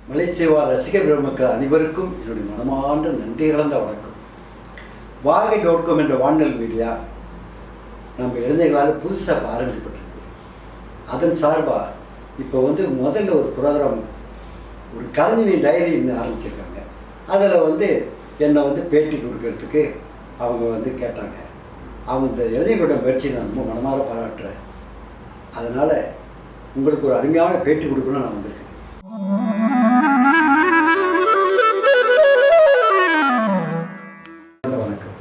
மலேசிய வாழ் ரசிக பெருமக்கள் அனைவருக்கும் என்னுடைய மனமார்ந்த நன்றி கலந்த வணக்கம். வாழ்கை.com என்ற வானொலி மீடியா நம்ம இளைஞர்களால் புதுசாக ஆரம்பிக்கப்பட்டிருக்கு. அதன் சார்பாக இப்போ முதல்ல ஒரு ப்ரோக்ராம், ஒரு கலைஞரின் டைரின்னு ஆரம்பிச்சிருக்காங்க. அதில் என்னை பேட்டி கொடுக்கறதுக்கு அவங்க கேட்டாங்க. அவங்க இந்த இளைஞர்களோட முயற்சியை நான் ரொம்ப மனமாற பாராட்டுறேன். அதனால் உங்களுக்கு ஒரு அருமையான பேட்டி கொடுக்கணும்னு நான் வந்திருக்கேன். வணக்கம்.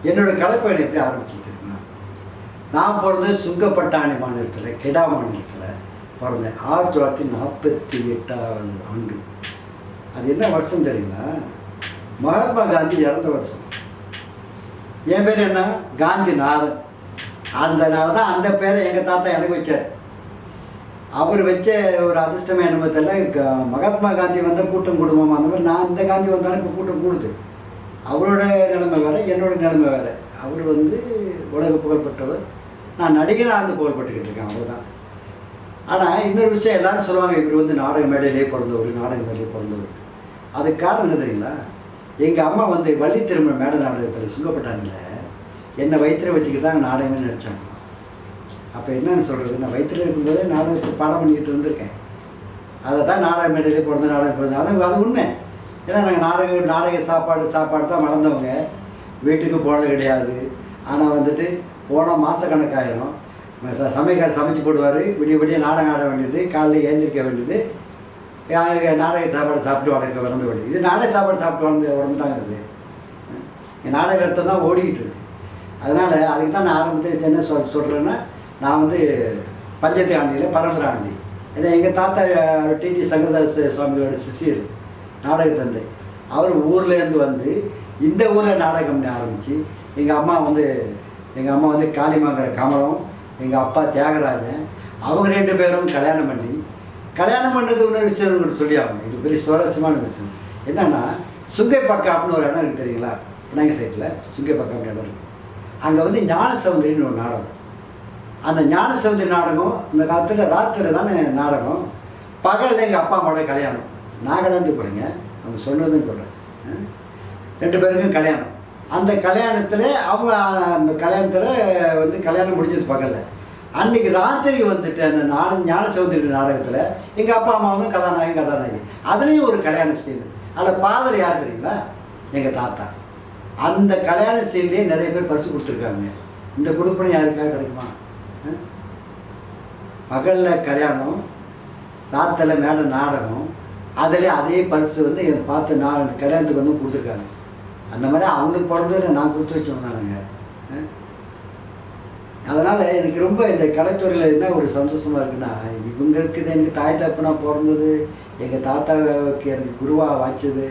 என்னோட கலைப்பயணம் எப்படி ஆரம்பிச்சுட்டுருக்குன்னா, நான் பிறந்தது சுங்கப்பட்டாணி மாநிலத்தில், கெடா மாநிலத்தில் பிறந்தேன். 1948ஆம் ஆண்டு. அது என்ன வருஷம் தெரியுங்களா? மகாத்மா காந்தி இறந்த வருஷம். என் பேர் என்ன? காந்திநாதன். அதனால தான் அந்த பேரை எங்கள் தாத்தா எனக்கு வச்சார். அவர் வச்ச ஒரு அதிர்ஷ்டமே என்னமோ தெரியல, மகாத்மா காந்தி வந்தால் கூட்டம் கூடுமாமா, அந்த மாதிரி நான் இந்த காந்தி வந்தாலும் இப்போ கூட்டம் கூடுது. அவரோட நிலைமை வேறு, என்னோட நிலைமை வேறு. அவர் உலக புகழ்பெற்றவர், நான் நடிகனாக புகழ்பட்டுக்கிட்டு இருக்கேன், அவ்வளோதான். ஆனால் இன்னொரு விஷயம் எல்லாரும் சொல்லுவாங்க, இவர் நாடக மேடையிலே பிறந்தவர், நாடக மேடையிலே பிறந்தவர். அதுக்கு காரணம் என்ன தெரியுங்களா? எங்கள் அம்மா வள்ளி திருமண மேடை நாடகத்தில் சுங்கப்பட்டானில் என்னை வயிற்றுல வச்சுக்கிட்டு தான் நாடகமே நடித்தாங்க. அப்போ என்னென்னு சொல்கிறது, நான் வயிற்றுல இருக்கும்போதே நாடகத்தை பாடம் பண்ணிக்கிட்டு இருந்திருக்கேன். அதை தான் நாடக மேடையிலே பிறந்த நாடகம் பிறந்த அது உண்மை. ஏன்னா நாங்கள் நாடக சாப்பாடு தான் வளர்ந்தவங்க. வீட்டுக்கு போனது கிடையாது. ஆனால் போனால் மாதக்கணக்காயிரும். சமையல் சமைச்சு போடுவார். விடிய நாடகம் ஆட வேண்டியது, காலையில் எழுந்திருக்க வேண்டியது, நாடக சாப்பாடு சாப்பிட்டு வளர்ந்த வேண்டியது. இது நாடக சாப்பாடு சாப்பிட்டு வளர்ந்த உடம்பு தான் இருக்குது. நாடக ரத்தம் தான் ஓடிக்கிட்டு இருக்கு. அதனால் அதுக்கு தான் நான் ஆரம்பத்தில் என்ன சொல்கிறேன்னா, நான் பஞ்சத்தை ஆண்டியில் பரம்பரை ஆண்டி. ஏன்னா எங்கள் தாத்தா டிடி சங்கரதாஸ் சுவாமியோட சிஷியர், நாடக தந்தை. அவர் ஊர்லேருந்து இந்த ஊரில் நாடகம் ஆரம்பித்து எங்கள் அம்மா காளிமாங்கிற கமலம், எங்கள் அப்பா தியாகராஜன், அவங்க 2 பேரும் கல்யாணம் பண்ணது இன்னொரு விஷயம் சொல்லி ஆகணும். இது பெரிய சுவாரஸ்யமான விஷயம். என்னென்னா, சுங்கைப்பக்காப்னு ஒரு இடம் இருக்குது தெரியுங்களா? பினாங்கி சைட்டில் சுங்கைப்பக்காப்னு இடம் இருக்குது. அங்கே ஞானசௌந்தரின்னு ஒரு நாடகம். அந்த ஞானசௌந்தரி நாடகம் இந்த காலத்தில் ராத்திரி தானே நாடகம். பகலில் எங்கள் அப்பா அம்மாவோட கல்யாணம். நான் கல்யாணத்து போகிறேங்க, அவங்க சொன்னதுன்னு சொல்கிறேன். 2 பேருக்கும் கல்யாணம். அந்த கல்யாணத்தில் அவங்க கல்யாணத்தில் கல்யாணம் முடிஞ்சது பகலில். அன்றைக்கி ராத்திரி அந்த ஞானசௌந்தரி நாடகத்தில் எங்கள் அப்பா அம்மாவும் கதாநாயகி. அதுலேயும் ஒரு கல்யாண சீன். அதில் ஃபாதர் யார் தெரியுங்களா? எங்கள் தாத்தா. அந்த கல்யாண சீன்லேயே நிறைய பேர் பரிசு கொடுத்துருக்காங்க. இந்த கொடுப்பனை யாருக்காக கிடைக்குமா? பகலில் கல்யாணம், ராத்திரில் மேலே நாடகம், அதிலே அதே பரிசு என் பார்த்து கல்யாணத்துக்கு கொடுத்துருக்காங்க. அந்த மாதிரி அவங்களுக்கு பிறந்ததில் நான் கொடுத்து வச்சோம் நானுங்க. அதனால் எனக்கு ரொம்ப இந்த கலைத்துறையில் என்ன ஒரு சந்தோஷமாக இருக்குன்னா, இவங்களுக்கு எனக்கு தாய் தப்பனாக பிறந்தது, எங்கள் தாத்தாவுக்கு எனக்கு குருவாக வாய்ச்சது,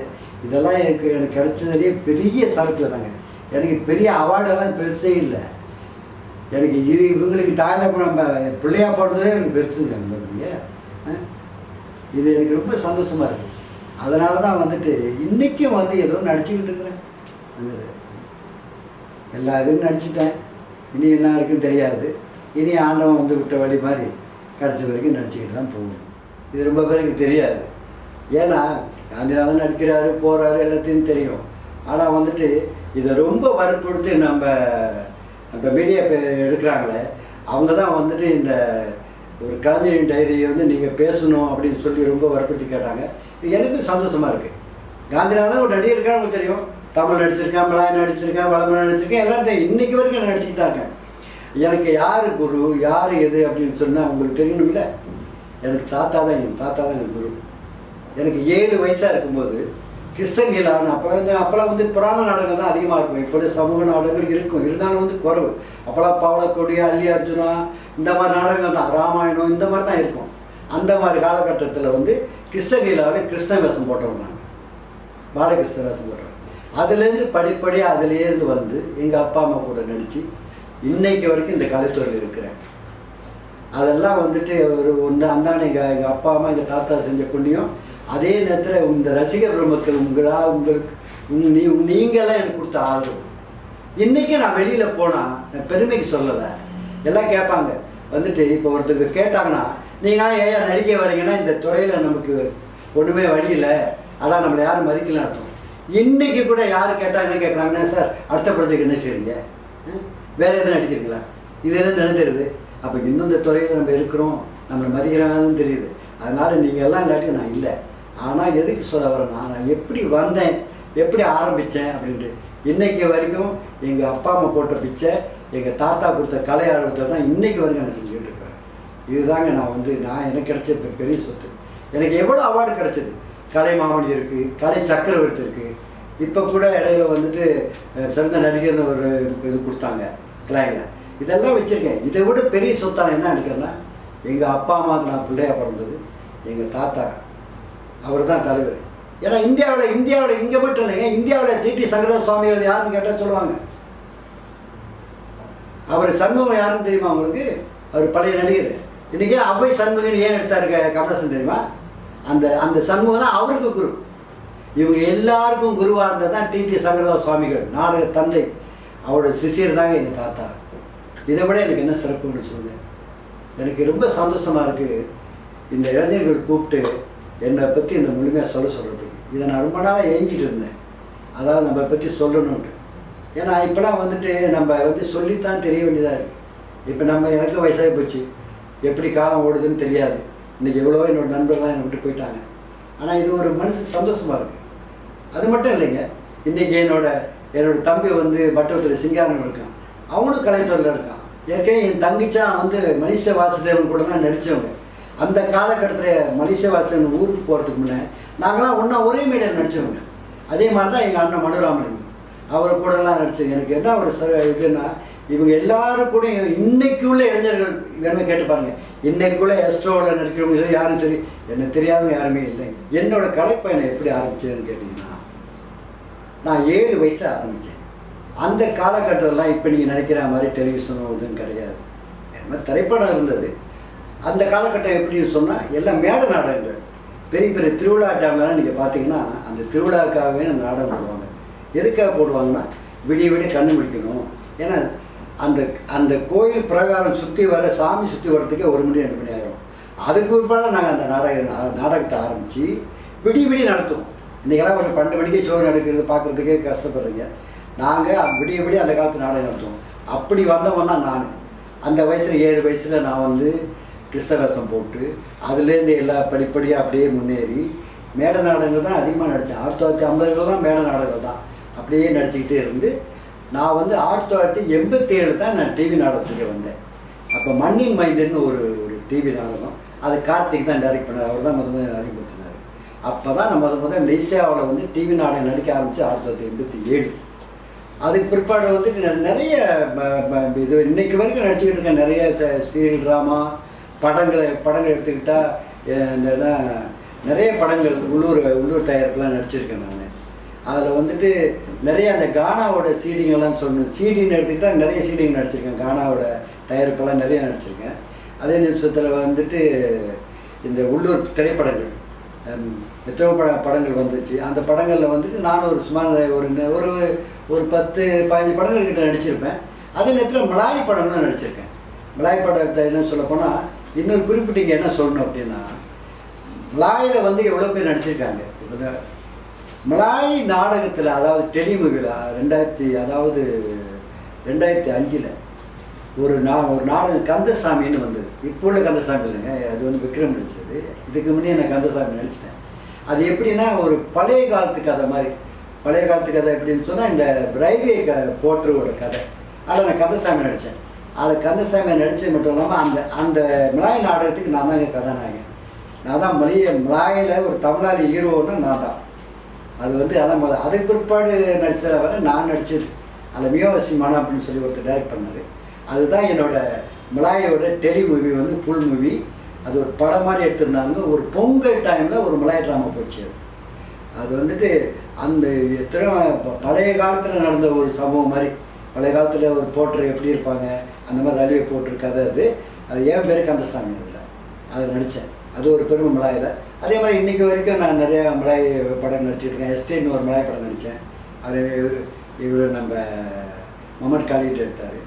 இதெல்லாம் எனக்கு கிடைச்சதுலேயே பெரிய சரத்து தாங்க. எனக்கு பெரிய அவார்டெல்லாம் பெருசே இல்லை. எனக்கு இவங்களுக்கு தாய் தப்பன பிள்ளையாக பிறந்ததே எனக்கு பெருசுங்க. இது எனக்கு ரொம்ப சந்தோஷமாக இருக்குது. அதனால தான் இன்றைக்கும் ஏதோ நடிச்சுக்கிட்டு இருக்கிறேன். எல்லா இதுவும் நடிச்சிட்டேன். இனி என்ன இருக்குன்னு தெரியாது. இனி ஆண்டவன் விட்ட வழி மாதிரி கிடச்ச வரைக்கும் நடிச்சுக்கிட்டு தான் போகணும். இது ரொம்ப பேருக்கு தெரியாது. ஏன்னா காந்திநாதன் நடிக்கிறாரு, போகிறாரு, எல்லாத்தையும் தெரியும். ஆனால் இதை ரொம்ப வற்புறுத்தி நம்ம மீடியா எடுக்கிறாங்களே, அவங்க தான் இந்த ஒரு கலைஞரின் டைரியை நீங்கள் பேசணும் அப்படின்னு சொல்லி ரொம்ப வற்புறுத்தி கேட்டாங்க. எனக்கு சந்தோஷமாக இருக்குது. காந்திநாதன் ஒரு நடிகர் இருக்கான்னு உங்களுக்கு தெரியும். தமிழ் நடிச்சிருக்கேன், மலாய் நடிச்சிருக்கேன், வளமலை நடிச்சிருக்கேன், எல்லாத்தையும் இன்றைக்கி வரைக்கும் நான் நடிச்சுட்டு தான் இருக்கேன். எனக்கு யார் குரு, யார் எது அப்படின்னு சொன்னால் உங்களுக்கு தெரியணும்ல. எனக்கு தாத்தா தான் எனக்கு குரு. எனக்கு 7 வயசாக இருக்கும்போது கிருஷ்ணகிலான்னு அப்போல்லாம் புராண நாடகம் தான் அதிகமாக இருக்கும். இப்போ சமூக நாடகங்கள் இருக்கும், இருந்தாலும் குறைவு. அப்போல்லாம் பவளக்கொடி, அல்லி அர்ஜுனா, இந்த மாதிரி நாடகங்கள் தான், ராமாயணம் இந்த மாதிரி தான் இருக்கும். அந்த மாதிரி காலகட்டத்தில் கிருஷ்ணகிலாவில் கிருஷ்ண வேஷம் போட்டவங்க, நாங்கள் பாலகிருஷ்ண வேஷம் போட்டோம். அதுலேருந்து படிப்படியாக அதுலேருந்து எங்கள் அப்பா அம்மா கூட நடித்து இன்னைக்கு வரைக்கும் இந்த கலைத்துறையில் இருக்கிறேன். அதெல்லாம் அந்தாண்ட எங்கள் அப்பா அம்மா, எங்கள் தாத்தா செஞ்ச புண்ணியம். அதே நேரத்தில் இந்த ரசிக பெருமக்கள் நீங்களாம் எனக்கு கொடுத்த ஆதரவு. இன்றைக்கி நான் வெளியில் போனால் நான் பெருமைக்கு சொல்லலை. எல்லாம் கேட்பாங்க இப்போ ஒருத்தருக்கு கேட்டாங்கன்னா, நீங்கள் ஏன் நடிக்க வரீங்கன்னா இந்த துறையில் நமக்கு ஒன்றுமே வழி இல்லை, அதான் நம்மளை யாரும் மதிக்கலன்னு அர்த்தம். இன்றைக்கி கூட யார் கேட்டால் என்ன கேட்குறாங்கன்னா, சார் அடுத்த படத்துக்கு என்ன செய்றீங்க, வேறு எதுவும் நடிக்கிறீங்களா, இது எதுவும் நடந்துடுது. அப்போ இன்னும் இந்த துறையில் நம்ம இருக்கிறோம், நம்மளை மதிக்கிறாங்கன்னு தெரியுது. அதனால் நீங்கள் எல்லாம் இல்லாட்டி நான் இல்லை. ஆனால் எதுக்கு சொல்ல வரேன்னா, நான் எப்படி வந்தேன், எப்படி ஆரம்பித்தேன் அப்படின்ட்டு இன்றைக்கி வரைக்கும் எங்கள் அப்பா அம்மா போட்ட பிச்சை, எங்கள் தாத்தா கொடுத்த கலை ஆர்வத்தை தான் இன்றைக்கி வரைக்கும் நான் செஞ்சுக்கிட்டு இருக்கிறேன். இதுதாங்க நான் எனக்கு கிடைச்ச பெரிய சொத்து. எனக்கு எவ்வளோ அவார்டு கிடச்சிது. கலை மாமணி இருக்குது, கலை சக்கரவர்த்தி இருக்குது. இப்போ கூட இடையில வந்துட்டு சிறந்த நடிகர்னு ஒரு இது கொடுத்தாங்க கிளையில். இதெல்லாம் வச்சுருக்கேன். இதை விட பெரிய சொத்தாக நான் என்ன எடுக்கிறேன்னா, எங்கள் அப்பா அம்மாவுக்கு நான் பிள்ளையாக பிறந்தது, எங்கள் தாத்தா அவர் தான் தலைவர். ஏன்னா இந்தியாவில் இங்கே மட்டும் இல்லைங்க, இந்தியாவில் டிடி சங்கரதாஸ் சுவாமிகள் யாருன்னு கேட்டால் சொல்லுவாங்க. அவர் சண்முகம் யாருன்னு தெரியுமா உங்களுக்கு? அவர் பழைய நடிகர். இன்றைக்கி அவை சண்முகன் ஏன் எடுத்தார் கமலஹாசன் தெரியுமா? அந்த சண்முகம் தான் அவருக்கு குரு. இவங்க எல்லாருக்கும் குருவாக இருந்தது தான் டிடி சங்கரதாஸ் சுவாமிகள், நாடக தந்தை. அவரோட சிஷியர் தாங்க எங்கள் தாத்தா. இதை விட எனக்கு என்ன சிறப்புன்னு சொல்லுங்கள். எனக்கு ரொம்ப சந்தோஷமாக இருக்குது இந்த இளைஞர்கள் கூப்பிட்டு என்னை பற்றி இந்த முழுமையாக சொல்கிறதுக்கு. இதை நான் ரொம்ப நாளாக ஏஞ்சிட்டு இருந்தேன், அதாவது நம்ம பற்றி சொல்லணுன்ட்டு. ஏன்னா இப்போலாம் வந்துட்டு நம்ம சொல்லித்தான் தெரிய வேண்டியதாக இருக்குது. இப்போ எனக்கு வயசாகி போச்சு, எப்படி காலம் ஓடுதுன்னு தெரியாது. இன்றைக்கி எவ்வளோ என்னோட நண்பர்கள்லாம் என்னை விட்டு போயிட்டாங்க. ஆனால் இது ஒரு மனசு சந்தோஷமாக இருக்குது. அது மட்டும் இல்லைங்க, இன்றைக்கி என்னோட தம்பி பட்டவத்தில் சிங்காரம் இருக்கான், அவனும் கலைத்துறையில் இருக்கான். ஏற்கனவே என் தங்கிச்சா மலேசிய வாசுதேவன் கூட தான் நடித்தவங்க. அந்த காலகட்டத்தில் மலேசிய வாசுதேவன் ஊருக்கு போகிறதுக்கு முன்னே நாங்களாம் ஒன்றா ஒரே மேடையில் நடித்தவங்க. அதே மாதிரி தான் எங்கள் அண்ணன் மனுராமன், அவர் கூடலாம் நடித்தவங்க. எனக்கு என்ன ஒரு இதுன்னா, இவங்க எல்லாரும் கூட இன்னைக்கு உள்ள இளைஞர்கள் வேணுமே கேட்டு பாருங்கள். இன்னைக்குள்ள எஸ்ட்ரோவில் நடிக்கிறவங்க யாரும் சரி, எனக்கு தெரியாதவங்க யாருமே இல்லைங்க. என்னோட கலைப்பயணம் எப்படி ஆரம்பிச்சதுன்னு கேட்டிங்கன்னா, நான் 7 வயசில் ஆரம்பித்தேன். அந்த காலகட்டத்திலாம் இப்போ நீங்கள் நினைக்கிற மாதிரி டெலிவிஷனோ இதுன்னு கிடையாது. அது மாதிரி திரைப்படம் இருந்தது. அந்த காலகட்டம் எப்படின்னு சொன்னால் எல்லாம் மேடை நாடகங்கள். பெரிய பெரிய திருவிழா டைம்லாம் நீங்கள் பார்த்தீங்கன்னா அந்த திருவிழாவுக்காகவே அந்த நாடகம் போடுவாங்க. எதுக்காக போடுவாங்கன்னா, விடிய கண்ணு முடிக்கணும். ஏன்னா அந்த கோயில் பிரகாரம் சுற்றி வர, சாமி சுற்றி வரத்துக்கே 1 மணி 2 மணி ஆகிடும். அதுக்கு பிற்பாடு நாங்கள் அந்த நாடகத்தை ஆரம்பித்து விடிய நடத்துவோம். இன்றைக்கெல்லாம் ஒரு 12 மணிக்கு ஷோ நடக்கிறது பார்க்குறதுக்கே கஷ்டப்படுறீங்க. நாங்கள் விடிய அந்த காலத்து நாடகம் நடத்துவோம். அப்படி வந்தவன் தான் நான். அந்த வயசில் 7 வயசில் நான் கிறிஸ்தவசம் போட்டு அதுலேருந்து எல்லா படிப்படியாக அப்படியே முன்னேறி மேடை நாடகங்கள் தான் அதிகமாக நடித்தேன். 1950 தான் மேடை நாடகம் தான் அப்படியே நடிச்சுக்கிட்டே இருந்து நான் 1987 தான் நான் டிவி நாடகத்துக்கு வந்தேன். அப்போ மண்ணின் மைந்தன்னு ஒரு டிவி நாடகம், அது கார்த்திக் தான் டைரக்ட் பண்ணார். அவர் தான் முதல் அறிமுகப்படுத்தினார். அப்போ தான் நான் முதல் மலேசியாவில் டிவி நாடகம் நடிக்க ஆரம்பித்து 1987. அதுக்கு பிற்பாடு நிறைய இது இன்னைக்கு வரைக்கும் நடிச்சுக்கிட்டு இருக்கேன். நிறைய சீரியல், ட்ராமா, படங்கள் எடுத்துக்கிட்டால் நிறைய படங்கள் உள்ளூர் தயாரிப்புலாம் நடிச்சிருக்கேன் நான். அதில் நிறைய அந்த கானாவோட சீடிங்கெல்லாம் சொல்லணும். சீடின்னு எடுத்துக்கிட்டால் நிறைய சீடிங் நடிச்சிருக்கேன். கானாவோட தயாரிப்பெல்லாம் நிறைய நடிச்சிருக்கேன். அதே நிமிஷத்தில் இந்த உள்ளூர் திரைப்படங்கள் எத்தனை படங்கள் வந்துச்சு. அந்த படங்களில் நானும் சுமார் ஒரு 10-15 படங்கள் கிட்ட நடிச்சிருப்பேன். அதே நேரத்தில் மலாய் படம்லாம் நடிச்சிருக்கேன். மலாய் படத்தை என்ன சொல்ல போனால், இன்னொரு குறிப்பிட்டீங்க என்ன சொல்லணும் அப்படின்னா, மலாயில் எவ்வளோ பேர் நடிச்சிருக்காங்க. இப்போ மலாய் நாடகத்தில், அதாவது டெலிமூவியில் 2005 ஒரு நாடகம் கந்தசாமின்னு வந்தது. இப்போ உள்ள கந்தசாமி இல்லைங்க, அது விக்ரம் நடித்தது. இதுக்கு முன்னே நான் கந்தசாமி நடிச்சிட்டேன். அது எப்படின்னா, ஒரு பழைய காலத்து கதை மாதிரி. பழைய காலத்து கதை எப்படின்னு சொன்னால், இந்த ரயில்வே போட்டரோட கதை. அதில் நான் கந்தசாமி நடித்தேன். அதில் கந்தசாமியை நடித்தது மட்டும் இல்லாமல் அந்த மலாய் நாடகத்துக்கு நான் தான் எங்கள் கதாநாயகன். நான் தான் மலாயில் ஒரு தமிழாளி ஹீரோன்னு நான் தான். அது அதான் அதுக்கு பிற்பாடு நடித்ததை வர நான் நடித்தது. அதில் மியோவசிமானா அப்படின்னு சொல்லி ஒருத்தர் டைரக்ட் பண்ணார். அதுதான் என்னோட மலாயோட டெலி மூவி ஃபுல் மூவி. அது ஒரு படம் மாதிரி எடுத்திருந்தாங்க. ஒரு பொங்கல் டைமில் ஒரு மலாய் ட்ராமா போச்சு. அது அந்த எத்தனை பழைய காலத்தில் நடந்த ஒரு சம்பவம் மாதிரி. பழைய காலத்தில் ஒரு போட்டர் எப்படி இருப்பாங்க, அந்த மாதிரி ரயில்வே போட்டர் கதை. அது என் பேர் கந்தசாமி. அதில் நடித்தேன். அது ஒரு பெருமை மலாயில். அதே மாதிரி இன்றைக்கி வரைக்கும் நான் நிறையா மலாய் படம் நடிச்சிருக்கேன். எஸ்டேட்னு ஒரு மலாய் படம் நடித்தேன். அது இவர் நம்ம முகமது காலிட் எடுத்தார்.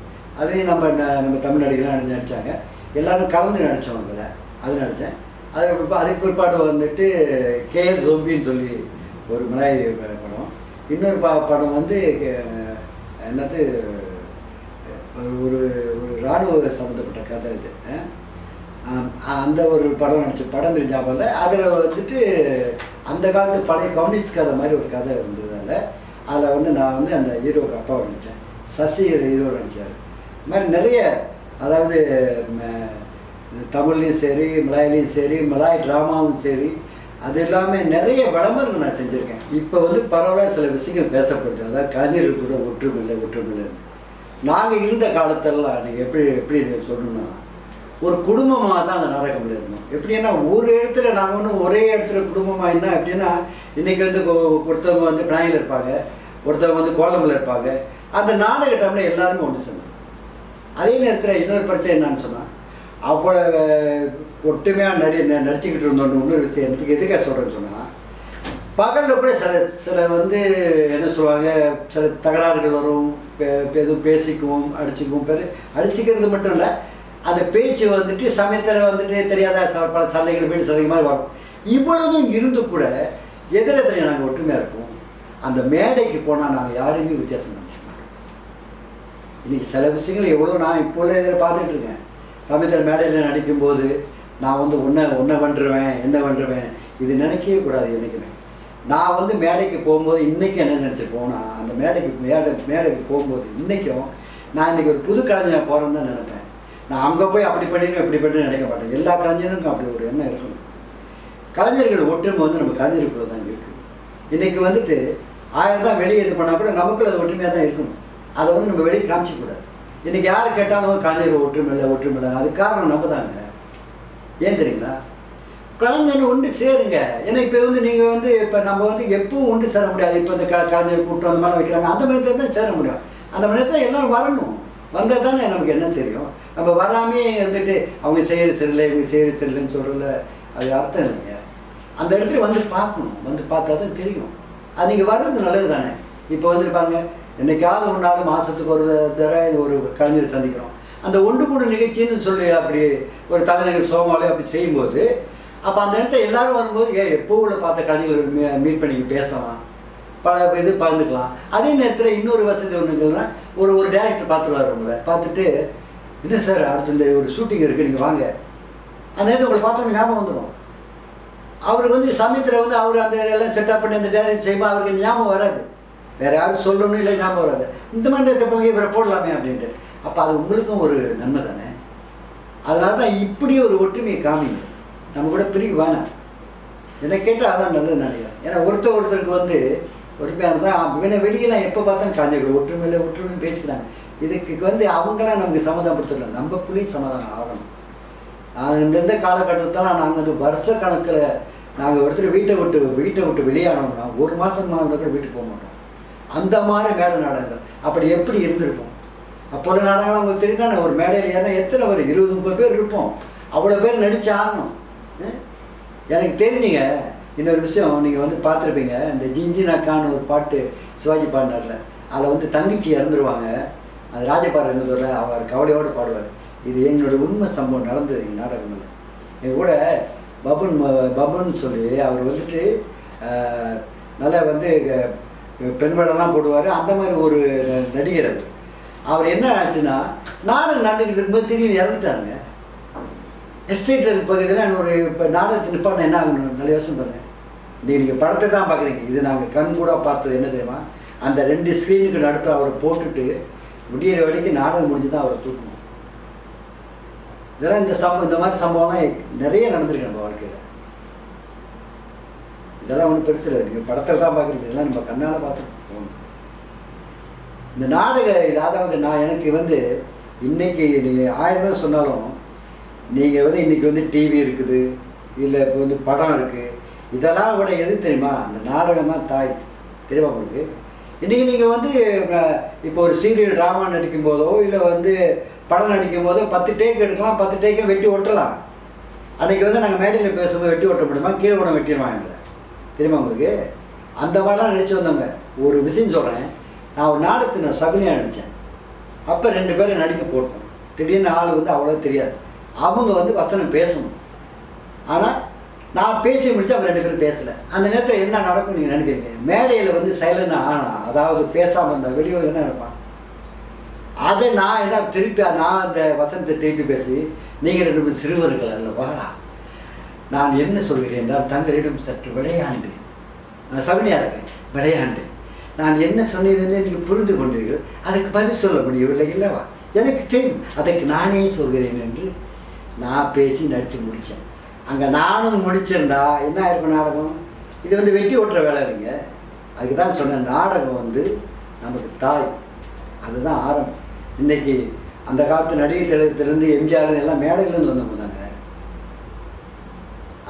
அதையும் நம்ம தமிழ் நடிகர்லாம் நடித்தாங்க. எல்லோரும் கலந்து நடித்தோம். அதில் அது நடித்தேன். அதுக்கு பிற்பாடு வந்துட்டு கேஎல் ஜோம்பின்னு சொல்லி ஒரு மலாய் படம். இன்னொரு படம் வந்து என்னது ஒரு ஒரு இராணுவ சம்மந்தப்பட்ட கதை இது. அந்த ஒரு படம் நடித்த படம் ஞாபகம். அதில் வந்துட்டு அந்த காலத்து பழைய கம்யூனிஸ்ட் கதை மாதிரி ஒரு கதை இருந்ததால் அதில் வந்து நான் வந்து அந்த ஹீரோவுக்கு அப்பாவை நடித்தேன். சசி ஹீரோ நடித்தார். இது மாதிரி நிறைய, அதாவது தமிழ்லையும் சரி, மலாயிலையும் சரி, மலாய் ட்ராமாவும் சரி, அது எல்லாமே நிறைய விளம்பரங்கள் நான் செஞ்சுருக்கேன். இப்போ வந்து பரவாயில்ல சில விஷயங்கள் பேசப்படுது. அதாவது கலைஞர்கள் கூட ஒற்றுமில்லை. நாங்கள் இருந்த காலத்திலலாம் நீங்கள் எப்படி சொல்லணும்னா ஒரு குடும்பமாக தான் அந்த நாடகம் இருக்கணும். எப்படின்னா ஒரு இடத்துல நாங்கள் ஒன்றும் ஒரே இடத்துல குடும்பமாக என்ன எப்படின்னா இன்றைக்கி வந்து ஒருத்தவங்க வந்து பிராயில் இருப்பாங்க, ஒருத்தவங்க வந்து கோலமில் இருப்பாங்க. அந்த நாடக டைமில் எல்லாருமே ஒன்று சொன்னாங்க. அதே நேரத்தில் இன்னொரு பிரச்சனை என்னன்னு சொன்னால் அவ்வளோ ஒற்றுமையாக நடிச்சுக்கிட்டு இருந்தோம். இன்னொரு விஷயம் எதுக்காக சொல்கிறேன்னு சொன்னால் பகலில் கூட சில வந்து என்ன சொல்லுவாங்க, சில தகராறுகள் வரும், எதுவும் பேசிக்குவோம், அடிச்சுக்கிறது மட்டும் இல்லை, அந்த பேச்சு வந்துட்டு சமயத்தில் வந்துட்டு தெரியாத பல சண்டைகள் வீடு சண்டைகள் மாதிரி வரும். இவ்வளவும் இருந்து கூட எதிரத்தில் நாங்கள் ஒற்றுமையாக இருப்போம். அந்த மேடைக்கு போனால் நாங்கள் யாரையுமே வித்தியாசம் நினச்சிக்க மாட்டோம். இன்றைக்கி சில விஷயங்கள் எவ்வளோ நான் இப்போ இதில் பார்த்துட்டு இருக்கேன். சமயத்தில் மேடையில் நடிக்கும்போது நான் வந்து ஒன்றை பண்ணுறேன் என்ன பண்ணுறேன் இது நினைக்கவே கூடாது. என்றைக்குமே நான் வந்து மேடைக்கு போகும்போது இன்றைக்கி என்ன நினச்சிருப்போம்னா அந்த மேடைக்கு போகும்போது இன்றைக்கும் நான் இன்றைக்கி ஒரு புது கலைஞர் போகிறேன்னு தான் நினைப்பேன். நான் அங்கே போய் அப்படி பண்ணிடுவேன் இப்படி பண்ணிட்டு நினைக்க மாட்டேன். எல்லா கலைஞருக்கும் அப்படி ஒரு எண்ணம் இருக்கணும். கலைஞர்கள் ஒற்றுமை வந்து நம்ம கலைஞருக்குள்ள தான் இருக்குது. இன்றைக்கி வந்துட்டு 1000 தான் வெளியே இது பண்ணால் கூட நமக்குள்ள அது ஒற்றுமையாக தான் இருக்கணும். அதை வந்து நம்ம வெளியே காமிச்சிக்கூடாது. இன்றைக்கி யார் கேட்டாலும் கலைஞர்கள் ஒற்றுமை இல்லை. அதுக்கு காரணம் நம்ம தாங்க. ஏன் தெரியுங்களா? கலைஞர் ஒன்று சேருங்க. ஏன்னா இப்போ வந்து நீங்கள் வந்து இப்போ நம்ம வந்து எப்பவும் ஒன்று சேர முடியாது. இப்போ இந்த கலைஞர் கூட்டம் அந்த மாதிரி வைக்கிறாங்க. அந்த மாதிரி தான் சேர முடியும். அந்த மாதிரி தான் எல்லோரும் வரணும். வந்தால் தானே நமக்கு என்ன தெரியும். நம்ம வராமே வந்துட்டு அவங்க செய்கிற சரியில்லை இவங்க செய்கிற சரியில்லைன்னு சொல்கிறல அது அர்த்தம் இல்லைங்க. அந்த இடத்துல வந்து பார்க்கணும். வந்து பார்த்தா தான் தெரியும். அது நீங்கள் வர்றது நல்லது தானே. இப்போ வந்துருப்பாங்க என்னைக்காவது ஒரு நாள் மாதத்துக்கு ஒரு தடவை ஒரு கலைஞரை சந்திக்கிறோம். அந்த ஒன்று கூட நிகழ்ச்சின்னு சொல்லி அப்படி ஒரு தலைநகர் சோமாலே அப்படி செய்யும்போது அப்போ அந்த இடத்துல எல்லோரும் வரும்போது எப்போ உள்ள பார்த்த கலைஞர்கள் மீட் பண்ணி பேசலாம், பல இது பகிர்ந்துக்கலாம். அதே நேரத்தில் இன்னொரு வசதி ஒன்றுங்கன்னா ஒரு டேரக்டர் பார்த்துருவார். உங்களை பார்த்துட்டு இல்லை சார் அடுத்து இந்த ஒரு ஷூட்டிங் இருக்குது நீங்கள் வாங்க. அந்த நேரத்தில் உங்களை பார்த்தோம் ஞாபகம் வந்துடும். அவருக்கு வந்து சமயத்தில் வந்து அவர் அந்த எல்லாம் செட்டப் பண்ணி அந்த டேரக்டர் செய்யும்போது அவருக்கு ஞாபகம் வராது. வேறு யாரும் சொல்லணும் இல்லை ஞாபகம் வராது. இந்த மாதிரி இருக்கப்போ இவரை போடலாமே அப்படின்ட்டு. அப்போ அது உங்களுக்கும் ஒரு நன்மை தானே. அதனால தான் இப்படி ஒரு ஒற்றுமையை காமிங்க. நம்ம கூட பிரிவு வேணாம். என்னை கேட்டால் அதான் நல்லது நினைக்கிறேன். ஏன்னா ஒருத்தருக்கு வந்து ஒற்றுமையாக தான் வெளியெல்லாம் எப்போ பார்த்தாலும் கலைஞர்கள் ஒற்றுமைன்னு பேசுகிறாங்க. இதுக்கு வந்து அவங்களாம் நமக்கு சமாதானப்படுத்தலாம். நம்ம புள்ளியும் சமாதானம் ஆகணும். இந்தந்த காலகட்டத்தெல்லாம் நாங்கள் வந்து வருஷ கணக்கில் நாங்கள் ஒருத்தர் வீட்டை விட்டு வெளியானோம்னா ஒரு மாதம் கூட வீட்டுக்கு போக மாட்டோம். அந்த மாதிரி மேடை நாடகங்கள் அப்படி எப்படி இருந்திருப்போம். அப்போது நாடகங்கள் அவங்களுக்கு தெரியுதானே. ஒரு மேடையில் ஏன்னா எத்தனை பேர் 20-30 பேர் இருப்போம். அவ்வளோ பேர் நடிச்சு ஆகணும். எனக்கு தெரிஞ்சுங்க இன்னொரு விஷயம் நீங்கள் வந்து பார்த்துருப்பீங்க. இந்த ஜிஞ்சினாக்கான்னு ஒரு பாட்டு சிவாஜி பாடினார்ல, அதில் வந்து தங்கச்சி இறந்துருவாங்க. அது ராஜபார் ரங்கத்தூரில் அவர் கவலையோடு பாடுவார். இது என்னோடய உண்மை சம்பவம் நடந்தது எங்கள் நாடகங்களில். எங்கள் கூட பபுன்னு சொல்லி அவர் வந்துட்டு நல்லா வந்து பெண்படம்லாம் போடுவார். அந்த மாதிரி ஒரு நடிகர். அவர் என்ன ஆச்சுன்னா நாடகம் நடந்துக்கிட்டு இருக்கும்போது திடீர்னு இறந்துட்டாங்க. எஸ்டேட் பகுதியில் ஒரு இப்போ நாடகத்தை நிற்பான என்ன ஆகணும் நல்ல யோசனை பாருங்கள். நீங்கள் படத்தை தான் பார்க்குறீங்க. இது நாங்கள் கண் கூட பார்த்தது என்ன தெரியுமா, அந்த 2 ஸ்க்ரீனுக்கு நடுப்பு அவரை போட்டுட்டு முடிகிற வரைக்கும் நாடகம் முடிஞ்சு தான் அவரை தூக்கணும். இதெல்லாம் இந்த மாதிரி சம்பவம்லாம் நிறைய நடந்திருக்கு நம்ம வாழ்க்கையில். இதெல்லாம் ஒன்றும் பெருசு இல்லை. நீங்கள் படத்தில் தான் பார்க்குறீங்க. இதெல்லாம் நம்ம கண்ணால் பார்த்துட்டு போகணும். இந்த நாடக அதாவது நான் எனக்கு வந்து இன்றைக்கி நீங்கள் 1000 தான் சொன்னாலும் நீங்கள் வந்து இன்றைக்கி வந்து டிவி இருக்குது, இல்லை இப்போ வந்து படம் இருக்குது. இதெல்லாம் கூட எது தெரியுமா, அந்த நாடகம் தான் தாய். தெரியுமா உங்களுக்கு? இன்றைக்கி நீங்கள் வந்து இப்போ ஒரு சீரியல் ட்ராமா நடிக்கும் போதோ இல்லை வந்து படம் நடிக்கும் போதோ 10 டேக் எடுக்கலாம், 10 டேக்கை வெட்டி ஒட்டலாம். அன்றைக்கி வந்து நாங்கள் மேடையில் பேசும்போது வெட்டி ஒட்ட முடியுமா, கீழே கூட வெட்டிடுவாங்க. தெரியுமா உங்களுக்கு? அந்த மாதிரிலாம் நடிச்சு வந்தவங்க. ஒரு விஷயம் சொல்கிறேன். நான் ஒரு நாடகத்தை சகுனியாக நடித்தேன். அப்போ 2 பேரை நடிக்க போட்டோம். திடீர்னு ஆள் வந்து அவ்வளோ தெரியாது. அவங்க வந்து வசனம் பேசணும். ஆனால் நான் பேசி முடிச்சு அவங்க 2 பேரும் பேசலை. அந்த நேரத்தில் என்ன நடக்கும் நீங்கள் நினைக்கிறீங்க? மேடையில் வந்து சைலண்டாக ஆனால், அதாவது பேசாமல் இருந்தால் வெளியூர் என்ன நினைப்பான்? அதை நான் என்ன திருப்பி நான் அந்த வசனத்தை திருப்பி பேசி, நீங்கள் 2 பேரும் சிறுவர்கள் அல்லவா, நான் என்ன சொல்கிறேன் என்றால் தங்களிடம் சற்று விளையாண்டு, நான் சவினியாக இருக்கேன், விளையாண்டு நான் என்ன சொன்னேன்னு நீங்கள் புரிந்து கொண்டீர்கள், அதுக்கு பதில் சொல்ல முடியவில்லை இல்லவா, எனக்கு தெரியும், அதற்கு நானே சொல்கிறேன் என்று நான் பேசி நடித்து முடித்தேன். அங்கே நானும் முடிச்சிருந்தா என்ன ஆயிருக்கும் நாடகம்? இது வந்து வெட்டி ஓட்டுற வேலை இல்லைங்க. அதுக்கு தான் சொன்னேன், நாடகம் வந்து நமக்கு தாய், அதுதான் ஆரம்பம். இன்றைக்கி அந்த காலத்து நடிகை திலகத்திலேருந்து எம்ஜிஆர் எல்லாம் மேடையிலேருந்து வந்தவங்க தாங்க.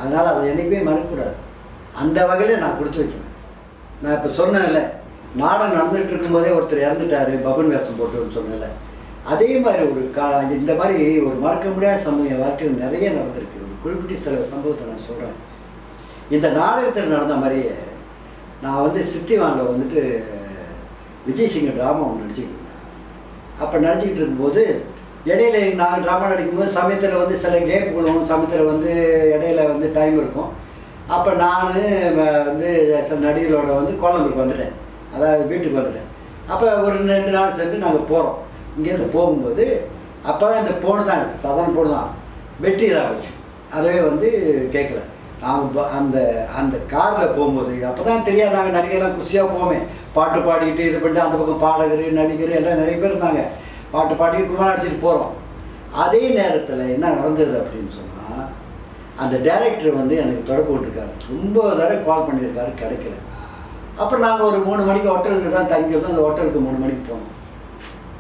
அதனால் அதை என்றைக்குமே மறக்கக்கூடாது. அந்த வகையில் நான் கொடுத்து வச்சேன். நான் இப்போ சொன்னேன்ல, நாடகம் நடந்துகிட்டு இருக்கும்போதே ஒருத்தர் இறந்துட்டார் பபன் வேஷம் போட்டுன்னு சொன்னேன்ல, அதே மாதிரி ஒரு இந்த மாதிரி ஒரு மறக்க முடியாத சமூக என் வாழ்க்கையில் நிறைய நடந்திருக்கு. ஒரு குறிப்பிட்ட சில சம்பவத்தை நான் சொல்கிறேன். இந்த நாடகத்தில் நடந்த மாதிரியே நான் வந்து சித்திவானில் வந்துட்டு விஜய் சிங்க ட்ராமா ஒன்று நடிச்சுக்கிட்டு இருந்தேன். அப்போ நடிச்சுக்கிட்டு இருக்கும்போது இடையில நான் ட்ராமா நடிக்கும்போது சமயத்தில் வந்து சில கேப் விழுவும், சமயத்தில் வந்து இடையில வந்து டைம் இருக்கும். அப்போ நான் வந்து சில நடிகளோட வந்து கோலம்பூருக்கு வந்துட்டேன், அதாவது வீட்டுக்கு வந்துட்டேன். அப்போ ஒரு 2 நாள் சென்று நாங்கள் போகிறோம். இங்கேருந்து போகும்போது அப்போ தான் இந்த போனு தான் சாதாரண போனு தான் வெற்றி தான் வச்சு, அதவே வந்து கேட்கல. நாங்கள் அந்த காரில் போகும்போது அப்போ தான் தெரியாது, நாங்கள் நடிகர்லாம் குஷியாக போவோமே, பாட்டு பாடிக்கிட்டு இது பண்ணிட்டு அந்த பக்கம் பாடகர் நடிகர் எல்லாம் நிறைய பேர் இருந்தாங்க, பாட்டு பாடிக்கிட்டு குமார் அடிச்சுட்டு போகிறோம். அதே நேரத்தில் என்ன நடந்தது அப்படின்னு சொன்னால், அந்த டைரக்டர் வந்து எனக்கு தொடர்பு விட்டுருக்காரு, ரொம்ப தடவை கால் பண்ணியிருக்காரு, கிடைக்கல. அப்புறம் நாங்கள் ஒரு 3 மணிக்கு ஹோட்டலுக்கு தான் தங்கியிருந்தோம். அந்த ஹோட்டலுக்கு 3 மணிக்கு போனோம்.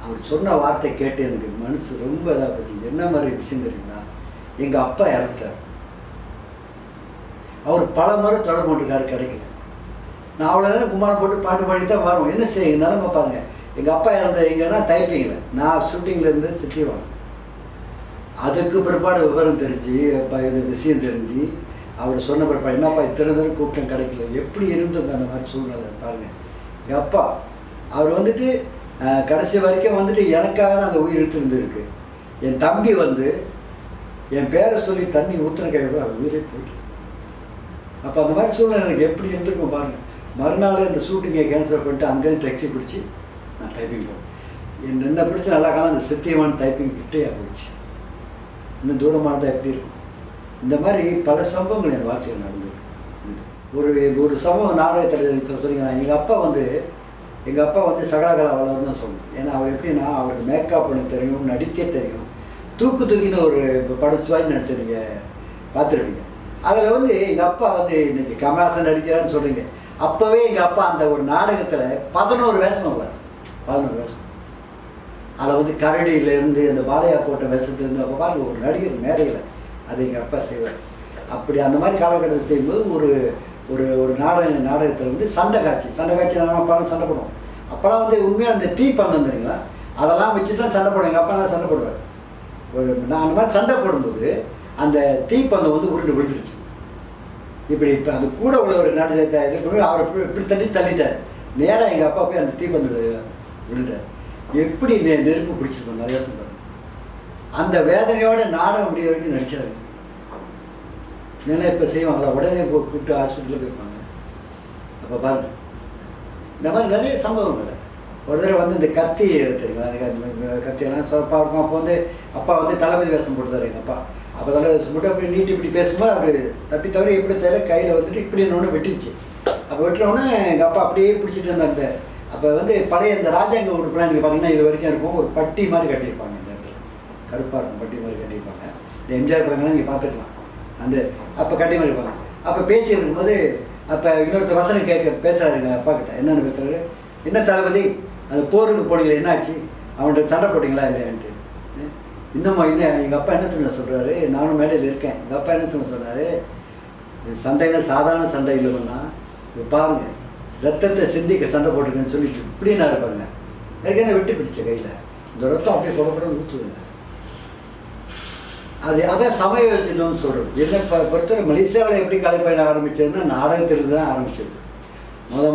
அவர் சொன்ன வார்த்தை கேட்டு எனக்கு மனசு ரொம்ப இதாக போச்சு. என்ன மாதிரி விஷயம் தெரியுங்களா? எங்கள் அப்பா இறந்துட்டார். அவர் பல முறை தொடர்பு கொண்டிருக்காரு, கிடைக்கல. நான் அவ்வளோ நேரம் குமாரம் போட்டு பாட்டு பாடி தான் வரோம். என்ன செய்யுங்க நிலமை பாருங்க. எங்கள் அப்பா இறந்த எங்கன்னா டைப்பிங்கில், நான் ஷூட்டிங்கில் இருந்து சிட்டிவாங்க. அதுக்கு பிற்பாடு விவரம் தெரிஞ்சு இது விஷயம் தெரிஞ்சு அவர் சொன்ன பிற்பாடு, என்னப்பா இத்தனை தடவை கூப்பிட்டேன் கிடைக்கல, எப்படி இருந்தோங்க அந்த மாதிரி சூழ்நிலை பாருங்கள். எங்கள் அப்பா அவர் வந்துட்டு கடைசி வரைக்கும் வந்துட்டு எனக்காக தான் அந்த உயிர் எடுத்துருந்துருக்கு. என் தம்பி வந்து என் பேரை சொல்லி தண்ணி ஊற்றுன கையோட அவர் உயிரே போயிட்டு. அப்போ அந்த மாதிரி சூழ்நிலை எனக்கு எப்படி இருந்திருக்கும் பாருங்கள். மறுநாள் இந்த ஷூட்டிங்கை கேன்சல் பண்ணிட்டு அங்கேருந்து டேக்ஸி பிடிச்சி நான் டைப்பிங் போனேன். என்ன பிடிச்சி நல்லா காலம் அந்த சித்தியமான டைப்பிங் கிட்டேயா போயிடுச்சு. இன்னும் தூரமாக இருந்தால் எப்படி இருக்கும்? இந்த மாதிரி பல சம்பவங்கள் என் வாழ்க்கையில் நடந்திருக்கு. ஒரு சம்பவம் நாடகத்தில் சொல்லிங்கன்னா, எங்கள் அப்பா வந்து சகலகலா வளர்னு தான் சொல்லணும். ஏன்னா அவர் எப்படின்னா, அவருக்கு மேக்கப் பண்ண தெரியும், நடிக்க தெரியும். தூக்கின்னு ஒரு படம் சிவாஜி நடிச்சிருங்க, பார்த்துருப்பீங்க. அதில் வந்து எங்கள் அப்பா வந்து இன்னைக்கு கமல்ஹாசன் நடிக்கிறான்னு சொல்கிறீங்க, அப்போவே எங்கள் அப்பா அந்த ஒரு நாடகத்தில் 11 வேஷம் வருவார். 11 வேஷம். அதில் வந்து கரடியிலேருந்து அந்த வாழையா போட்ட வேஷத்துலேருந்து அப்போ பாருங்க ஒரு நடிகர் மேடையில் அது எங்கள் அப்பா செய்வார். அப்படி அந்த மாதிரி காலகட்டத்தில் செய்யும்போது ஒரு நாடகத்தில் வந்து சண்டை காட்சி நான் படம் சண்டை போடுவோம். அப்போலாம் வந்து உண்மையாக அந்த டீ பண்ண தெரியுங்களா, அதெல்லாம் வச்சு தான் சண்டை போடுவேன். எங்கள் அப்பா தான் சண்டை போடுவார். நான் அந்த மாதிரி சண்டை போடும்போது அந்த டீ பந்தம் வந்து உருண்டு விழுந்துருச்சு. இப்படி இப்போ அது கூட உள்ள ஒரு நாடகத்தை இது பண்ணி அவரை இப்படி தள்ளிட்டார். நேராக எங்கள் அப்பா போய் அந்த டீ பந்தத்தில் விழுந்தார். எப்படி நெருப்பு பிடிச்சிருக்கோம் நிறையா சொல்கிறார். அந்த வேதனையோட நாடகம் முடிய வரைக்கும் நடிச்சாரு. நிலை இப்போ செய்வாங்களா, உடனே கூப்பிட்டு ஹாஸ்பிட்டலில் போயிருப்பாங்க. அப்போ பாருங்க, இந்த மாதிரி நிறைய சம்பவங்கள். ஒரு தடவை வந்து இந்த கத்தி தெரியுங்களா, கத்தியெல்லாம் சிறப்பாக இருக்கும். அப்போ வந்து அப்பா வந்து தளபதி வேஷம் போட்டுதார் எங்கள் அப்பா. அப்போ தளபதி போட்டு அப்படி நீட்டி இப்படி பேசும்போது அப்படி தப்பி தவிர எப்படி தெரியல கையில் வந்துட்டு இப்படி ஒன்று வெட்டிச்சு. அப்போ வெட்டினோடனே எங்கள் அப்பா அப்படியே பிடிச்சிட்டு இருந்தாங்க. அப்போ வந்து பழைய இந்த ராஜாங்க உடுப்புலாம் நீங்கள் பார்த்தீங்கன்னா இது வரைக்கும் இருக்கும், ஒரு பட்டி மாதிரி கட்டியிருப்பாங்க. இந்த இடத்துல கருப்பாக இருக்கும், பட்டி மாதிரி கட்டியிருப்பாங்க. இந்த எம்ஜிஆர் படங்கள்லாம் நீங்கள் பார்த்துக்கலாம். அந்த அப்போ கட்டி மாதிரி இருப்பாங்க. அப்போ பேசி இருக்கும்போது அப்போ இன்னொருத்த வசனம் பேசுகிறாருங்க அப்பா கிட்ட. என்னென்னு பேசுகிறாரு, என்ன தளபதி அந்த போருக்கு போனீங்களே என்ன ஆச்சு, அவன்கிட்ட சண்டை போட்டிங்களா இல்லையான்ட்டு. இன்னும் எங்கள் அப்பா என்ன சொன்ன சொல்கிறாரு, நானும் மேடையில் இருக்கேன். எங்கள் அப்பா என்ன சொன்னார், சண்டைன்னா சாதாரண சண்டை இல்லைன்னா இப்போ பாருங்கள் ரத்தத்தை சிந்திக்க சண்டை போட்டுருக்கேன்னு சொல்லிட்டு இப்படி நான் இருப்பாங்க. ஏற்கனவே வெட்டி பிடிச்ச கையில் இந்த ரத்தம் அப்படியே புறப்பட ஊற்றுதுங்க. அதான் சமயோஜனம்னு சொல்கிறது. என்னை பொறுத்தவரை மலேசியாவில் எப்படி கலைப்பயணம் ஆரம்பித்ததுன்னா நாடகத்திலிருந்து தான் ஆரம்பிச்சது.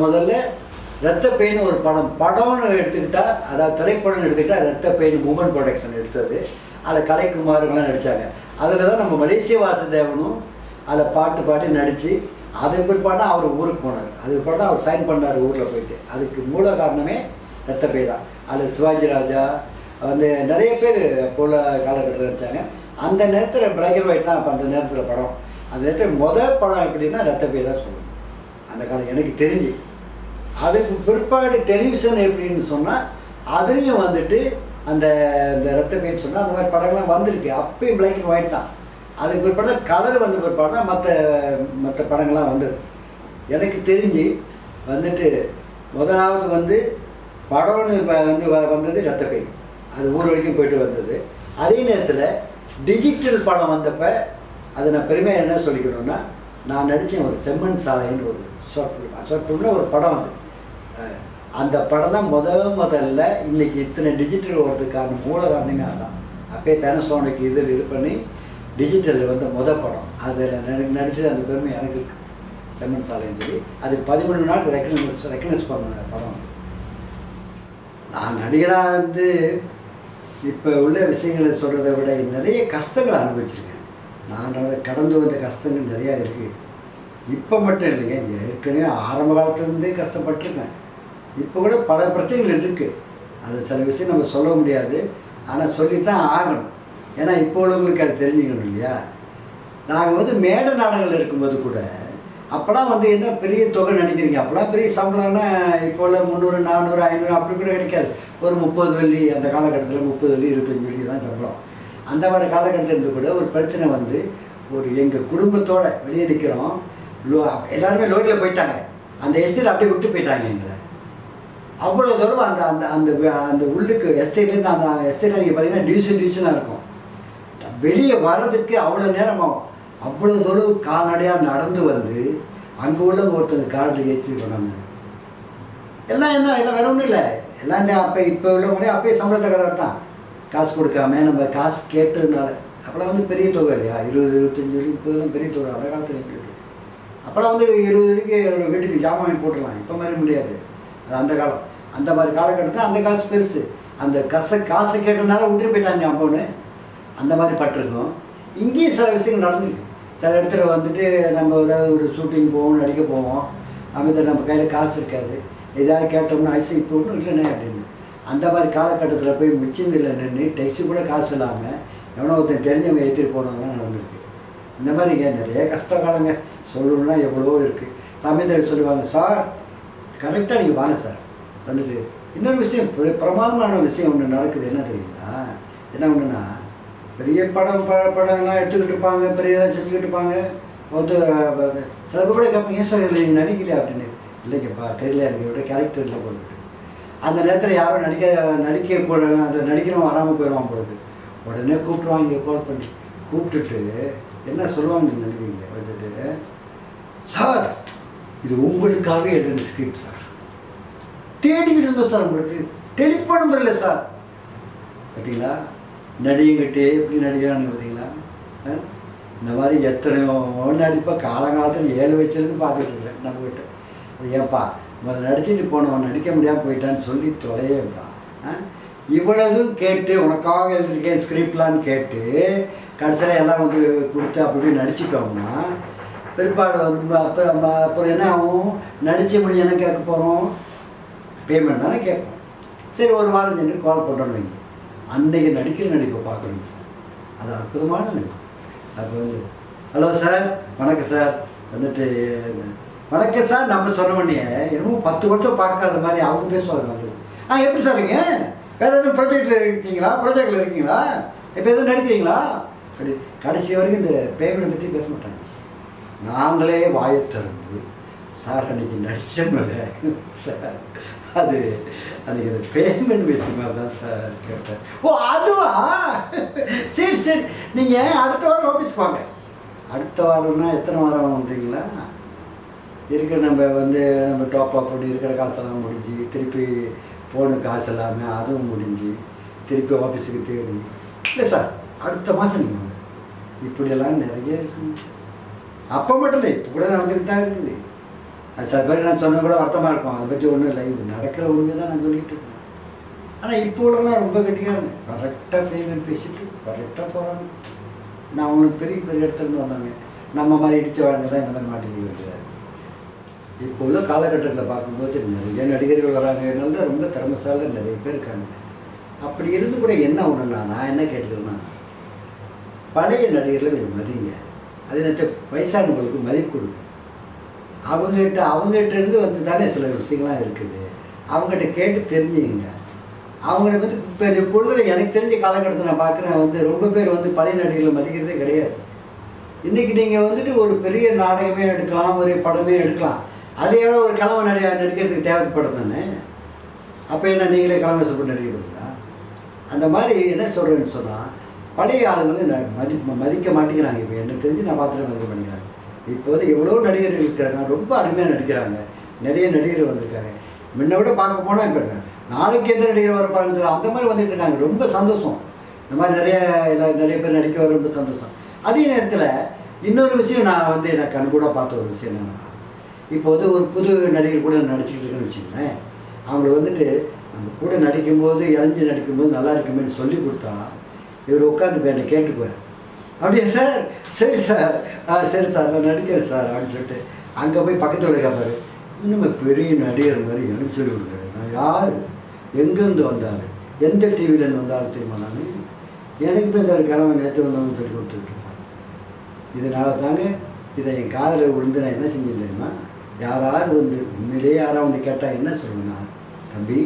முதல்ல ரத்த பெயின் ஒரு படம்னு எடுத்துக்கிட்டால், அதாவது திரைப்படம்னு எடுத்துக்கிட்டால் ரத்த பெயின் மூமெண்ட் ப்ரொடக்ஷன் எடுத்தது. அதில் கலைக்குமார்கள்லாம் நடித்தாங்க. அதில் தான் நம்ம மலேசிய வாசுதேவனும் அதில் பாட்டு பாடி நடித்து அதுக்கு பிற்பாடு அவர் ஊருக்கு போனார். அதுக்கு பிற்பாடு அவர் சைன் பண்ணார் ஊரில் போயிட்டு. அதுக்கு மூல காரணமே ரத்தப்பை தான். அதில் சிவாஜி ராஜா வந்து நிறைய பேர் போல காலகட்டத்தில் நடித்தாங்க. அந்த நேரத்தில் பிளாக் அண்ட் ஒயிட் தான். அப்போ அந்த நேரத்தில் படம், அந்த நேரத்தில் முதல் படம் எப்படின்னா ரத்தப்பை தான் சொல்லணும் அந்த காலம் எனக்கு தெரிஞ்சு. அதுக்கு பிற்பாடு டெலிவிஷன் எப்படின்னு சொன்னால் அதுலேயும் வந்துட்டு அந்த ரத்தப்பைன்னு சொன்னால் அந்த மாதிரி படங்கள்லாம் வந்திருக்கு. அப்பயும் பிளாக் அண்ட் ஒயிட் தான். அதுக்கு பிற்பாடு கலர் வந்த பிற்பாடு தான் மற்ற படங்கள்லாம் வந்தது. எனக்கு தெரிஞ்சு வந்துட்டு முதலாவது வந்து படம்னு வந்து வந்தது ரத்தப்பை. அது ஊர் வரைக்கும் போயிட்டு வந்தது. அதே நேரத்தில் டிஜிட்டல் படம் வந்தப்போ அது நான் பெருமையாக என்ன சொல்லிக்கணும்னா, நான் நடித்தேன் ஒரு செம்மண் சாலைன்னு ஒரு ஷார்ட் ஃபிலிமில் ஒரு படம் வந்து அந்த படம் தான் முதல்ல இன்றைக்கி இத்தனை டிஜிட்டல் ஓடுறதுக்கான மூல காரணமே அதுதான். அப்பயே பேனசோனிக் இதில் இது பண்ணி டிஜிட்டலில் வந்து படம் அதில் நடித்தது அந்த பெருமை எனக்கு இருக்குது. செம்மண் சாலைன்னு சொல்லி அது 13 நாள் ரெக்கக்னைஸ் பண்ண படம். நான் நடிகராக வந்து இப்போ உள்ள விஷயங்களை சொல்கிறத விட நிறைய கஷ்டங்களை அனுபவிச்சிருக்கேன். நான் கடந்து வந்த கஷ்டங்கள் நிறையா இருக்குது. இப்போ மட்டும் இல்லைங்க, ஏற்கனவே ஆரம்ப காலத்துலேருந்தே கஷ்டப்பட்டுருக்கேன். இப்போ கூட பல பிரச்சனைகள் இருக்குது. அது சில விஷயம் நம்ம சொல்ல முடியாது, ஆனால் சொல்லித்தான் ஆகணும். ஏன்னா இப்போ உள்ளவங்களுக்கு அது தெரிஞ்சுக்கணும் இல்லையா. நாங்கள் வந்து மேடை நாடகங்கள் இருக்கும்போது கூட அப்போலாம் வந்து என்ன பெரிய தொகை நினைக்கிறீங்க, அப்போலாம் பெரிய சம்பளம்னா இப்போ உள்ள 300 400 500 அப்படி கூட கிடைக்காது. ஒரு 30 வெள்ளி, அந்த காலகட்டத்தில் 30 வெள்ளி 25 வெள்ளி தான் சம்பளம். அந்த மாதிரி காலகட்டத்தில் இருந்து கூட ஒரு பிரச்சனை வந்து ஒரு எங்கள் குடும்பத்தோடு வெளியே நிற்கிறோம். எல்லாருமே லோரியில் போயிட்டாங்க. அந்த எஸ்டேட் அப்படியே விட்டு போயிட்டாங்க எங்களை. அவ்வளோ தூரம் அந்த அந்த அந்த அந்த உள்ளுக்கு எஸ்டேட்லேருந்து அந்த எஸ்டேட்டில் நீங்கள் பார்த்தீங்கன்னா டிவிஷனாக இருக்கும். வெளியே வர்றதுக்கு அவ்வளோ நேரம் ஆகும். அவ்வளோ தூரம் கால்நடையாக நடந்து வந்து அங்கே உள்ள ஒருத்தங்க காரில் ஏற்றி கொண்டாங்க. எல்லாம் வேற ஒன்றும் இல்லை. எல்லாம் இந்த இப்போ உள்ள முறையே அப்பயே சம்பளத்தக்காரர் தான். காசு கொடுக்காம நம்ம காசு கேட்டதுனால அப்போலாம் வந்து பெரிய தொகை இல்லையா, 20 25 வெள்ளி 30 பெரிய தொகை. அந்த காலத்தில் எங்களுக்கு அப்போலாம் வந்து 20 வெள்ளிக்கு வீட்டுக்கு ஜாமான் வாங்கி போட்டுடலாம். இப்போ மாதிரி முடியாது. அது அந்த காலம். அந்த மாதிரி காலகட்டத்தில் அந்த காசு பெருசு. அந்த காசை கேட்டதுனால விட்டுட்டு போயிட்டாங்க அப்போன்னு. அந்த மாதிரி பட்டிருக்கோம். இங்கேயும் சில விஷயங்கள் நடந்துருக்கு. சில இடத்துல வந்துட்டு நம்ம ஏதாவது ஒரு ஷூட்டிங் போவோம், நடிக்க போவோம். அமைதியில் நம்ம கையில் காசு இருக்காது. ஏதாவது கேட்டோம்னா ஐசி இப்போ ஒன்றும் இல்லைண்ணே அப்படின்னு. அந்த மாதிரி காலகட்டத்தில் போய் மிச்சந்தில் நின்று டெக்ஸி கூட காசு இல்லாமல் எவனோ ஒருத்தன் தெரிஞ்சவங்க ஏற்றிட்டு போனவங்கலாம் நடந்திருக்கு. இந்த மாதிரிங்க நிறைய கஷ்ட காலங்க சொல்லணும்னா எவ்வளவோ இருக்குது. சமயத்தில் சொல்லுவாங்க, சார் கரெக்டாக நீங்கள் வாங்க சார் வந்துட்டு. இன்னொரு விஷயம், பிரமாதமான விஷயம் ஒன்று நடக்குது. என்ன தெரியுங்களா? என்ன ஒன்றுன்னா, பெரிய படம்லாம் எடுத்துக்கிட்டு இருப்பாங்க, பெரிய இதாக செஞ்சுக்கிட்டு இருப்பாங்க. வந்து சில பேர் கூட கேட்பாங்க, ஏன் சார் இல்லை நீங்கள் நடிக்கல அப்படின்னு. இல்லைங்கப்பா தெரியல, எனக்கு இவருடைய கேரக்டர் இல்லை போட்டு. அந்த நேரத்தில் யாரும் நடிக்க கூட அந்த நடிக்கிறவன் வராமல் போயிடுவான் போகுது. உடனே கூப்பிடுவாங்க, இங்கே கால் பண்ணி கூப்பிட்டுட்டு என்ன சொல்லுவாங்க நீங்கள் நினைக்கிறீங்க வந்துட்டு, சார் இது உங்களுக்காக எழுதுன ஸ்கிரிப்ட் சார், தேடிக்கிட்டு இருந்தோம் சார், உங்களுக்கு டெலிஃபோன் நம்பர் இல்லை சார். பார்த்தீங்களா நடிகங்கிட்டே எப்படி நடிக்கிறான்னு பார்த்தீங்களா. இந்த மாதிரி எத்தனையோ நடிப்பாக காலங்காலத்தில் 7 வயசுலேருந்து பார்த்துட்டு இருக்கேன் நம்மக்கிட்ட. அது ஏன்ப்பா முதல்ல நடிச்சுட்டு போனவன் நடிக்க முடியாமல் போயிட்டான்னு சொல்லி தொலையேப்பா. இவ்வளவும் கேட்டு உனக்காக எழுதிருக்கேன் ஸ்கிரிப்ட்லான்னு கேட்டு கடைசியில் எல்லாம் வந்து கொடுத்து அப்படி நடிச்சுட்டோம்னா பிற்பாடு வந்து அப்புறம் என்ன ஆகும், நடித்து முடிஞ்சு என்ன கேட்க போகிறோம், பேமெண்ட் தானே கேட்போம். சரி ஒரு வாரம் சென்று கால் பண்ணுறோம். நீங்கள் அன்றைக்கி நடிக்கிற நடிப்பை பார்க்குறீங்க சார், அது அற்புதமான நடிப்பு. அப்போ வந்து ஹலோ சார், வணக்கம் சார் வந்துட்டு, வணக்கம் சார் நம்ம சொன்ன உடனே என்னமோ 10 வருஷம் பார்க்காத மாதிரி அவங்க பேசுவாங்க. அது எப்படி சார் நீங்கள் வேறு எதுவும் ப்ராஜெக்டில் இருக்கீங்களா, இப்போ எதுவும் நடிக்கிறீங்களா அப்படி கடைசி வரைக்கும் இந்த பேமெண்ட்டை பற்றி பேச மாட்டாங்க. நாங்களே வாயை திறந்து சார் அன்றைக்கி நடிச்சோம்ல சார், அது அன்றைக்கி அந்த பேமெண்ட் விஷயமா தான் சார் கேட்டேன். ஓ அதுவா, சரி சரி நீங்கள் அடுத்த வாரம் ஆஃபீஸ் வாங்க. அடுத்த வாரம்னா எத்தனை வாரம் வந்துங்களா இருக்கிற நம்ம டாப் அப் பண்ணி இருக்கிற காசெல்லாம் முடிஞ்சு, திருப்பி போன காசு இல்லாமல் அதுவும் முடிஞ்சு, திருப்பி ஆஃபீஸுக்கு தேடி இல்லை சார் அடுத்த மாதம் நீங்கள் வாங்க. இப்படியெல்லாம் நிறைய இருக்குங்க. அப்போ மட்டும் இல்லை, இப்போ கூட நடந்துக்கிட்டு தான் இருக்குது. அது சில பேர் நான் சொன்ன கூட வருத்தமாக இருக்கும், அதை பற்றி ஒன்றும் இல்லை, இது நடக்கிற உண்மை தான் நான் சொல்லிக்கிட்டு இருக்கேன். ஆனால் இப்போ உள்ளலாம் ரொம்ப கட்டிக்காங்க, கரெக்டாக பேமெண்ட் பேசிட்டு கரெக்டாக போகிறாங்க. நான் அவங்களுக்கு பெரிய இடத்துலேருந்து வந்தாங்க, நம்ம மாதிரி இடித்த வாழ்க்கை தான் இந்த மாதிரி மாட்டிக்க வேண்டியது. இப்போ உள்ள காலகட்டத்தில் பார்க்கும்போது நிறைய நடிகர்கள் வராங்க, நல்ல ரொம்ப திறமைசால நிறைய பேர் இருக்காங்க. அப்படி இருந்து கூட என்ன ஒன்றுனா, நான் என்ன கேட்டுக்கிறேன்னா, பழைய நடிகர்களை கொஞ்சம் மதிங்க. அதே நேரத்தில் வயசானவங்களுக்கு மதிப்பு கொடுங்க. அவங்ககிட்ட இருந்து வந்து தானே சில விஷயங்கள்லாம் இருக்குது. அவங்ககிட்ட கேட்டு தெரிஞ்சுங்க. அவங்கள வந்து இப்போ இந்த பொழுது எனக்கு தெரிஞ்ச காலகட்டத்தில் நான் பார்க்குறேன் வந்து ரொம்ப பேர் வந்து பழைய நடிகர்களை மதிக்கிறதே கிடையாது. இன்றைக்கி நீங்கள் வந்துட்டு ஒரு பெரிய நாடகமே எடுக்கலாம், ஒரு படமே எடுக்கலாம். அதையோட ஒரு கலவை நடிக்கிறதுக்கு தேவைப்படும் தானே. அப்போ என்ன நீங்களே கலவை சொல்லி நடிக்கிறீங்களா? அந்த மாதிரி என்ன சொல்கிறேன்னு சொன்னால், பழைய ஆளுங்களை மதிக்க மாட்டேங்கிறாங்க. இப்போ எனக்கு தெரிஞ்சு நான் பார்த்துட்டு மதிக்க மாட்டேங்கிறாங்க. இப்போ வந்து எவ்வளோ நடிகர்கள் இருக்கிறாங்க, ரொம்ப அருமையாக நடிக்கிறாங்க. நிறைய நடிகர்கள் வந்திருக்காங்க. முன்ன விட பார்க்க போனால் இப்போ நாளைக்கு எந்த நடிகர் வரப்பாங்க அந்த மாதிரி வந்துட்டு இருக்காங்க. ரொம்ப சந்தோஷம். இந்த மாதிரி நிறைய பேர் நடிக்க வர ரொம்ப சந்தோஷம். அதே நேரத்தில் இன்னொரு விஷயம் நான் வந்து எனக்கு கண்கூட பார்த்த ஒரு விஷயம் என்னென்னா, இப்போ வந்து ஒரு புது நடிகர் கூட நடிச்சுக்கிட்டு இருக்குன்னு வச்சுக்கோங்களேன். அவங்கள வந்துட்டு நம்ம கூட நடிக்கும்போது இணைஞ்சு நடிக்கும்போது நல்லா இருக்குமேனு சொல்லி கொடுத்தா இவர் உட்காந்து என்னை கேட்டுக்குவார். அப்படியே சார், சரி சார், சரி சார் நான் நடிக்கிறேன் சார் அப்படின்னு சொல்லிட்டு அங்கே போய் பக்கத்தில் கேட்பாரு. இன்னும் பெரிய நடிகர் மாதிரி எனக்கு சொல்லி கொடுக்குறாரு. நான் யார், எங்கேருந்து வந்தாலும், எந்த டிவிலேருந்து வந்தாலும் தெரியுமா, நான் எனக்கு போய் இந்த கிழமை நேற்று வந்தவங்க சொல்லி கொடுத்துட்ருக்கேன். இதனால தாங்க இதை என் காதில் விழுந்து நான் என்ன செஞ்சேன் தெரியுமா, யாராவது வந்து உண்மையிலேயே யாராவது வந்து கேட்டால் என்ன சொல்லுவேன்னா, தம்பி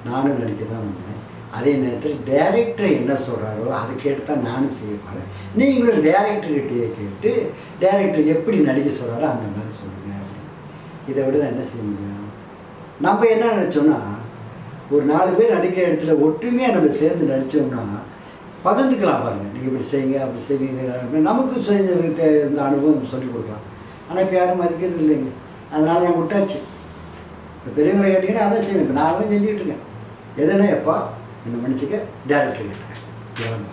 நானும் நடிக்க தான் வந்தேன். அதே நேரத்தில் டைரக்டர் என்ன சொல்கிறாரோ அதை கேட்டு தான் நானும் செய்ய போகிறேன். நீங்களும் டைரக்டர்கிட்டயே கேட்டு டைரக்டர் எப்படி நடிக்க சொல்கிறாரோ அந்த மாதிரி சொல்லுங்கள் அப்படின்னு. இதை விட நான் என்ன செய்ய முடியும்? நம்ம என்ன நினச்சோன்னா, ஒரு 4 பேர் நடிக்கிற இடத்துல ஒற்றுமையாக நம்ம சேர்ந்து நடித்தோம்னா பகிர்ந்துக்கலாம். பாருங்கள், நீங்கள் இப்படி செய்யுங்க அப்படி செய்யுங்க, நமக்கு செஞ்ச இந்த அனுபவம் சொல்லிக் கொடுக்கலாம். ஆனால் இப்போ யாரும் மதிக்கிறது இல்லைங்க. அதனால் நான் விட்டாச்சு. இப்போ பெரியவங்களை கேட்டிங்கன்னா அதான் செய்வேன். இப்போ நான் தான் செஞ்சுக்கிட்டு இருக்கேன். எதுனா எப்போ இந்த மனுஷிக்க டேரக்டர் கேட்டேன்.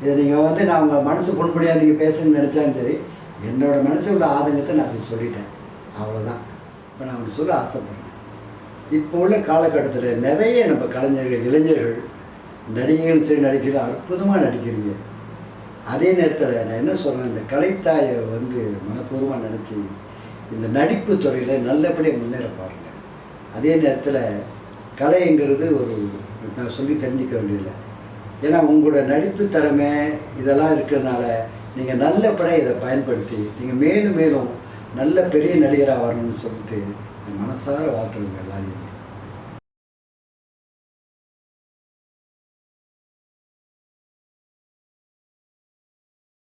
இதை நீங்கள் வந்து நான் உங்கள் மனசு பொன்படியாக நீங்கள் பேசணும்னு நினச்சாலும் சரி, என்னோடய மனசு உள்ள ஆதங்கத்தை நான் அப்படி சொல்லிட்டேன். அவ்வளோதான். இப்போ நான் ஒன்று சொல்ல ஆசைப்படுறேன். இப்போ உள்ள காலகட்டத்தில் நிறைய நம்ம கலைஞர்கள், இளைஞர்கள், நடிகைகள் சரி நடிக்கிறது அற்புதமாக நடிக்கிறீங்க. அதே நேரத்தில் நான் என்ன சொல்கிறேன், இந்த கலைத்தாயை வந்து மனப்பூர்வமாக நினச்சி இந்த நடிப்பு துறையில் நல்லபடியாக முன்னேற பாருங்க. அதே நேரத்தில் கலைங்கிறது ஒரு நான் சொல்லி தெரிஞ்சிக்க வேண்டியதில்லை. ஏன்னா உங்களோட நடிப்பு திறமை இதெல்லாம் இருக்கிறதுனால நீங்கள் நல்லபடியாக இதை பயன்படுத்தி நீங்கள் மேலும் மேலும் நல்ல பெரிய நடிகராக வரணும்னு சொல்லிட்டு மனசார வாழ்த்துறவங்க எல்லாரையும்.